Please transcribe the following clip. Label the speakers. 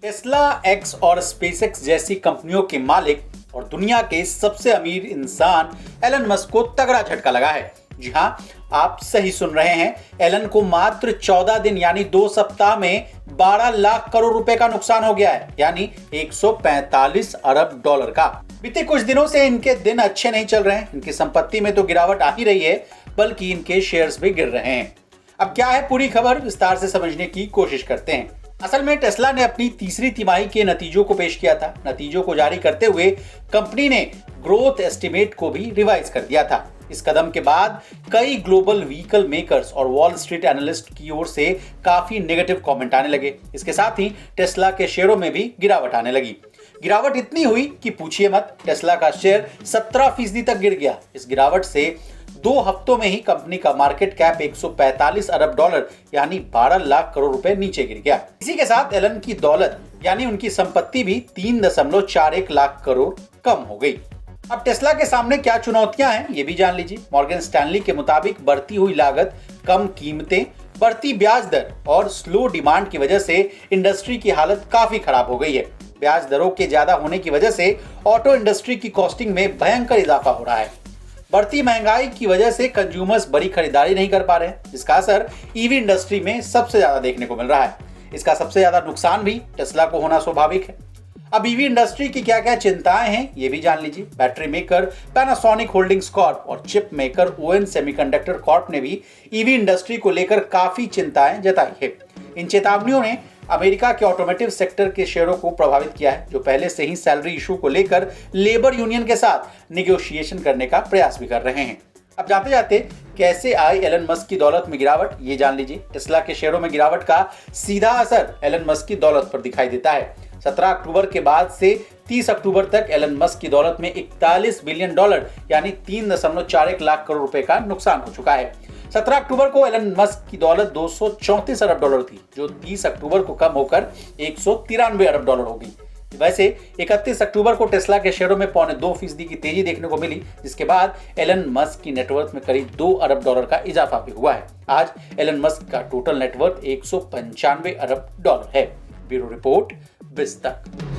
Speaker 1: Tesla, x और SpaceX जैसी कंपनियों के मालिक और दुनिया के सबसे अमीर इंसान एलन मस्क को तगड़ा झटका लगा है। जी हां, आप सही सुन रहे हैं। एलन को मात्र 14 दिन यानी 2 सप्ताह में 12 लाख करोड़ रुपए का नुकसान हो गया है, यानी 145 अरब डॉलर का। बीते कुछ दिनों से इनके दिन अच्छे नहीं चल रहे हैं। इनकी संपत्ति में तो गिरावट आ ही रही है, बल्कि इनके शेयर्स भी गिर रहे हैं। अब क्या है पूरी खबर, विस्तार से समझने की कोशिश करते हैं। असल में टेस्ला ने अपनी तीसरी तिमाही के नतीजों को पेश किया था। नतीजों को जारी करते हुए कंपनी ने ग्रोथ एस्टिमेट को भी रिवाइज कर दिया था। इस कदम के बाद कई ग्लोबल व्हीकल मेकर्स और वॉल स्ट्रीट एनालिस्ट की ओर से काफी नेगेटिव कमेंट आने लगे। इसके साथ ही टेस्ला के शेयरों में भी गिरावट आने लगी। गिरावट इतनी हुई कि पूछिए मत, टेस्ला का शेयर 17% तक गिर गया। इस गिरावट से 2 हफ्तों में ही कंपनी का मार्केट कैप 145 अरब डॉलर यानी 12 लाख करोड़ रुपए नीचे गिर गया। इसी के साथ एलन की दौलत यानी उनकी संपत्ति भी 3.41 लाख करोड़ कम हो गई। अब टेस्ला के सामने क्या चुनौतियां हैं, ये भी जान लीजिए। मॉर्गन स्टैनली के मुताबिक बढ़ती हुई लागत, कम कीमतें, बढ़ती ब्याज दर और स्लो डिमांड की वजह से इंडस्ट्री की हालत काफी खराब हो गई है। ब्याज दरों के ज्यादा होने की वजह से ऑटो इंडस्ट्री की कॉस्टिंग में भयंकर इजाफा हो रहा है। बढ़ती महंगाई की वजह से कंज्यूमर्स बड़ी खरीदारी नहीं कर पा रहे हैं, जिसका असर ईवी इंडस्ट्री में सबसे ज्यादा देखने को मिल रहा है। इसका सबसे ज्यादा नुकसान भी टेस्ला को होना स्वाभाविक है। अब ईवी इंडस्ट्री की क्या क्या चिंताएं हैं, ये भी जान लीजिए। Battery maker Panasonic holdings corp और chip maker ON semiconductor corp ने भी ईवी इंडस्ट्री को लेकर काफी चिंताएं जताई है। इन चेतावनियों ने अमेरिका के ऑटोमोटिव सेक्टर के शेयरों को प्रभावित किया है, जो पहले से ही सैलरी इशू को लेकर लेबर यूनियन के साथ निगोशिएशन करने का प्रयास भी कर रहे हैं। अब जाते जाते कैसे आई एलन मस्क की दौलत में गिरावट, ये जान लीजिए। टेस्ला के शेयरों में गिरावट का सीधा असर एलन मस्क की दौलत पर दिखाई देता है। 17 अक्टूबर के बाद से 30 अक्टूबर तक एलन मस्क की दौलत में 41 बिलियन डॉलर यानी 3.41 लाख करोड़ रुपए का नुकसान हो चुका है। 17 अक्टूबर को एलन मस्क की दौलत 234 अरब डॉलर थी, जो 30 अक्टूबर को कम होकर 193 अरब डॉलर हो गई। वैसे 31 अक्टूबर को टेस्ला के शेयरों में 0.25% की तेजी देखने को मिली, जिसके बाद एलन मस्क की नेटवर्थ में करीब 2 अरब डॉलर का इजाफा भी हुआ है। आज एलन मस्क का टोटल नेटवर्थ 195 अरब डॉलर है। Bureau report, बिस्तक।